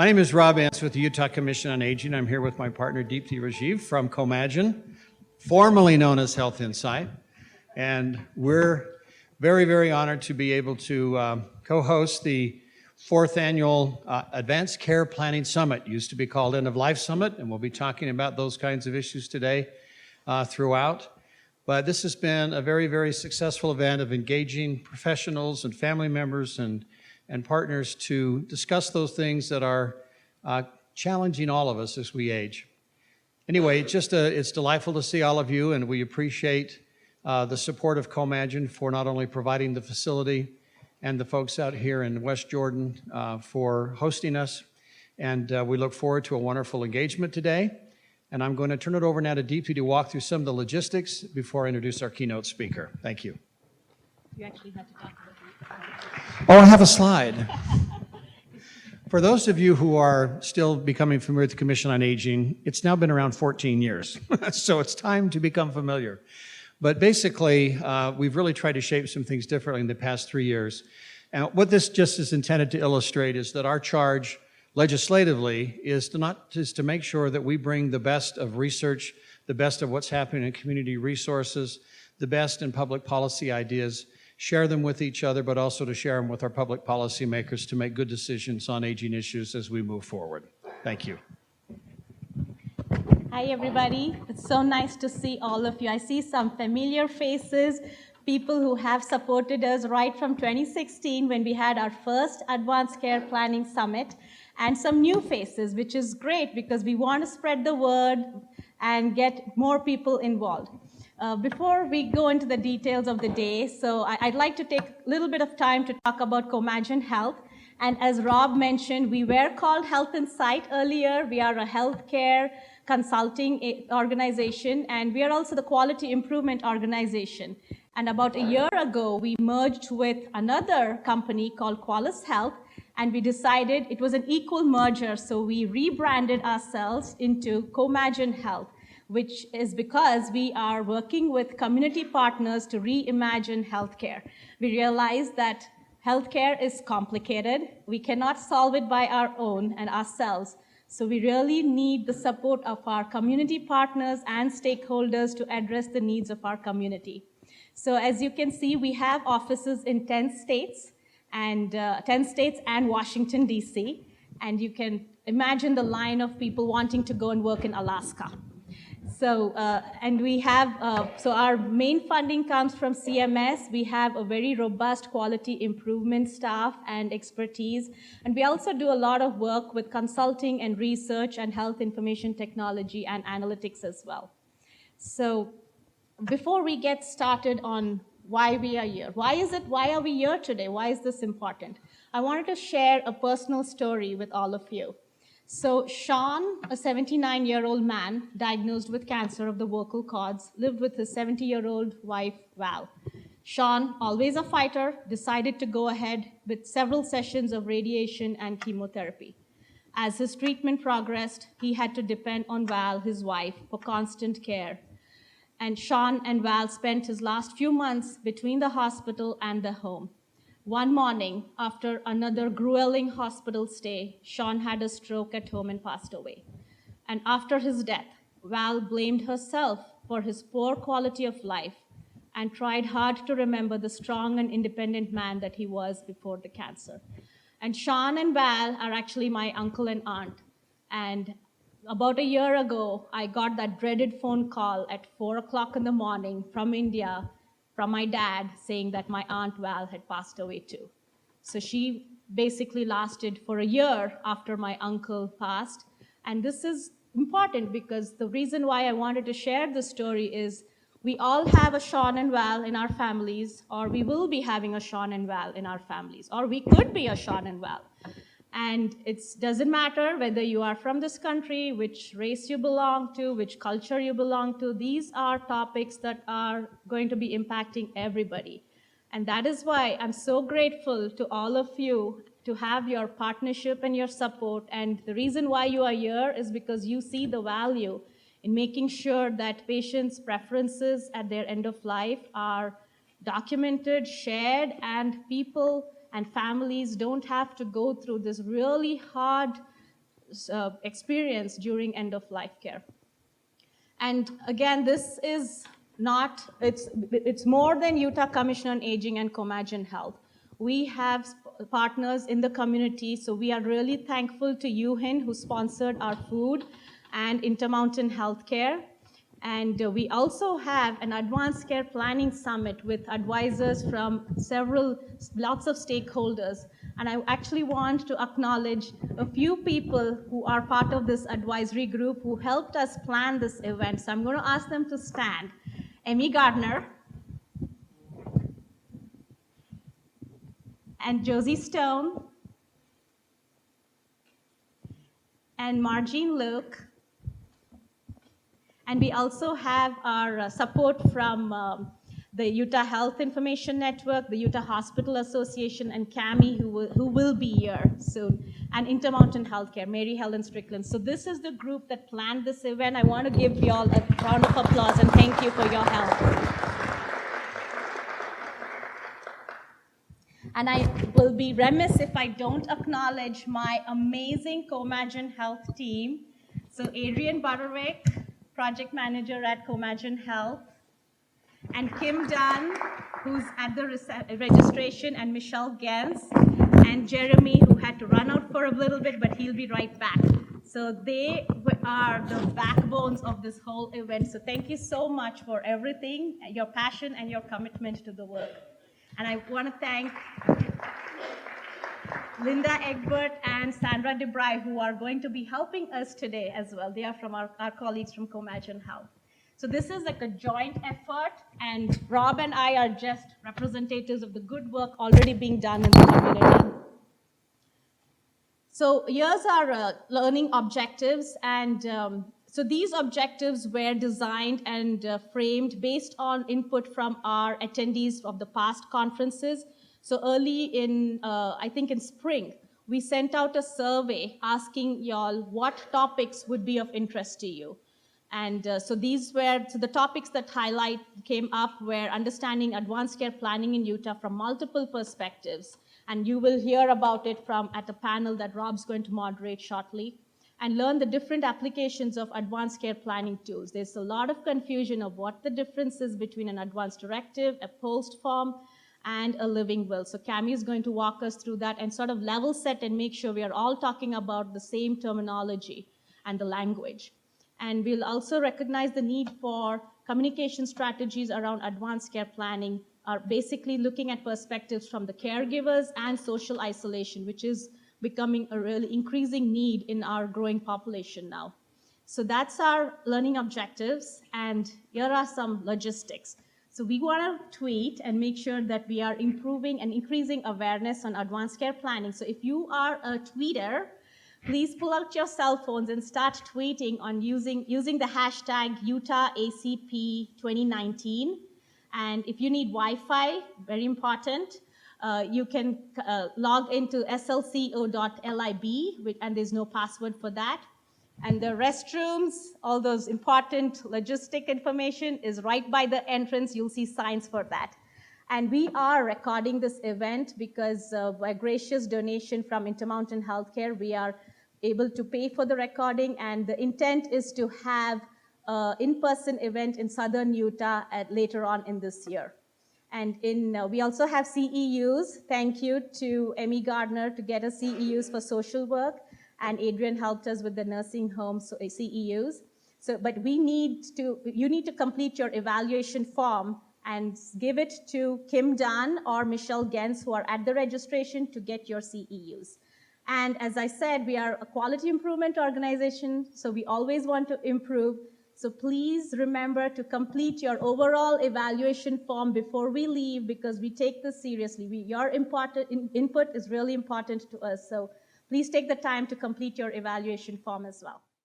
My name is Rob Ence with the Utah Commission on Aging. I'm here with my partner, Deepthi Rajeev from Comagine, formerly known as Health Insight. And we're very, very honored to be able to co-host the fourth annual Advanced Care Planning Summit. It used to be called End of Life Summit, and we'll be talking about those kinds of issues today throughout. But this has been a very, very successful event of engaging professionals and family members and partners to discuss those things that are challenging all of us as we age. Anyway, it's delightful to see all of you, and we appreciate the support of Comagine for not only providing the facility and the folks out here in West Jordan for hosting us, and we look forward to a wonderful engagement today. And I'm going to turn it over now to Deepthi to walk through some of the logistics before I introduce our keynote speaker. Thank you. You actually had to talk about it. Oh, I have a slide. For those of you who are still becoming familiar with the Commission on Aging, it's now been around 14 years, so it's time to become familiar. But basically, we've really tried to shape some things differently in the past 3 years. And what this just is intended to illustrate is that our charge legislatively is to make sure that we bring the best of research, the best of what's happening in community resources, the best in public policy ideas, share them with each other, but also to share them with our public policy makers to make good decisions on aging issues as we move forward. Thank you. Hi, everybody. It's so nice to see all of you. I see some familiar faces, people who have supported us right from 2016 when we had our first Advanced Care Planning Summit, and some new faces, which is great because we want to spread the word and get more people involved. Before we go into the details of the day, so I'd like to take a little bit of time to talk about Comagine Health. And as Rob mentioned, we were called Health Insight earlier. We are a healthcare consulting organization, and we are also the quality improvement organization. And about a year ago, we merged with another company called Qualis Health, and we decided it was an equal merger, so we rebranded ourselves into Comagine Health, which is because we are working with community partners to reimagine healthcare. We realize that healthcare is complicated. We cannot solve it by our own and ourselves. So we really need the support of our community partners and stakeholders to address the needs of our community. So as you can see, we have offices in 10 states and Washington, D.C. And you can imagine the line of people wanting to go and work in Alaska. So, and we have, so our main funding comes from CMS. We have a very robust quality improvement staff and expertise. And we also do a lot of work with consulting and research and health information technology and analytics as well. So before we get started on why we are here, why are we here today? Why is this important? I wanted to share a personal story with all of you. So Sean, a 79-year-old man diagnosed with cancer of the vocal cords, lived with his 70-year-old wife, Val. Sean, always a fighter, decided to go ahead with several sessions of radiation and chemotherapy. As his treatment progressed, he had to depend on Val, his wife, for constant care. And Sean and Val spent his last few months between the hospital and the home. One morning, after another grueling hospital stay, Sean had a stroke at home and passed away. And after his death, Val blamed herself for his poor quality of life and tried hard to remember the strong and independent man that he was before the cancer. And Sean and Val are actually my uncle and aunt. And about a year ago, I got that dreaded phone call at 4 o'clock in the morning from India, from my dad, saying that my Aunt Val had passed away too. So she basically lasted for a year after my uncle passed. And this is important because the reason why I wanted to share this story is we all have a Sean and Val in our families, or we will be having a Sean and Val in our families, or we could be a Sean and Val. And it doesn't matter whether you are from this country, which race you belong to, which culture you belong to. These are topics that are going to be impacting everybody. And that is why I'm so grateful to all of you to have your partnership and your support. And the reason why you are here is because you see the value in making sure that patients' preferences at their end of life are documented, shared, and people and families don't have to go through this really hard experience during end-of-life care. And again, this is not, it's more than Utah Commission on Aging and Comagen Health. We have partners in the community, so we are really thankful to UHIN, who sponsored our food, and Intermountain Healthcare. And we also have an advanced care planning summit with advisors from lots of stakeholders. And I actually want to acknowledge a few people who are part of this advisory group who helped us plan this event. So I'm going to ask them to stand. Emmy Gardner and Josie Stone and Margene Luke. And we also have our support from the Utah Health Information Network, the Utah Hospital Association, and CAMI, who will be here soon, and Intermountain Healthcare, Mary Helen Strickland. So this is the group that planned this event. I want to give you all a round of applause and thank you for your help. And I will be remiss if I don't acknowledge my amazing Comagen Health team. So Adrian Butterwick, project manager at Comagen Health, and Kim Dunn, who's at the registration, and Michelle Gens, and Jeremy, who had to run out for a little bit, but he'll be right back. So they are the backbones of this whole event. So thank you so much for everything, your passion and your commitment to the work. And I want to thank Linda Egbert and Sandra DeBry, who are going to be helping us today as well. They are from our colleagues from Comagen Health. So this is like a joint effort, and Rob and I are just representatives of the good work already being done in the community. So here's our learning objectives, and so these objectives were designed and framed based on input from our attendees of the past conferences. So early in, I think in spring, we sent out a survey asking y'all what topics would be of interest to you. And so the topics that came up were understanding advanced care planning in Utah from multiple perspectives. And you will hear about it at a panel that Rob's going to moderate shortly, and learn the different applications of advanced care planning tools. There's a lot of confusion of what the difference is between an advanced directive, a post form, and a living will. So Cami is going to walk us through that and sort of level set and make sure we are all talking about the same terminology and the language. And we'll also recognize the need for communication strategies around advanced care planning, are basically looking at perspectives from the caregivers and social isolation, which is becoming a really increasing need in our growing population now. So that's our learning objectives, and here are some logistics. So we want to tweet and make sure that we are improving and increasing awareness on advanced care planning. So if you are a tweeter, please pull out your cell phones and start tweeting on using the hashtag UtahACP2019. And if you need Wi-Fi, very important, you can log into slco.lib, and there's no password for that. And the restrooms, all those important logistic information is right by the entrance. You'll see signs for that. And we are recording this event because by gracious donation from Intermountain Healthcare, we are able to pay for the recording, and the intent is to have an in-person event in Southern Utah later on in this year. And we also have CEUs. Thank you to Emmy Gardner to get us CEUs for social work, and Adrian helped us with the nursing home CEUs. But you need to complete your evaluation form and give it to Kim Dunn or Michelle Gens, who are at the registration, to get your CEUs. And as I said, we are a quality improvement organization, so we always want to improve. So please remember to complete your overall evaluation form before we leave, because we take this seriously. Your input is really important to us. So please take the time to complete your evaluation form as well.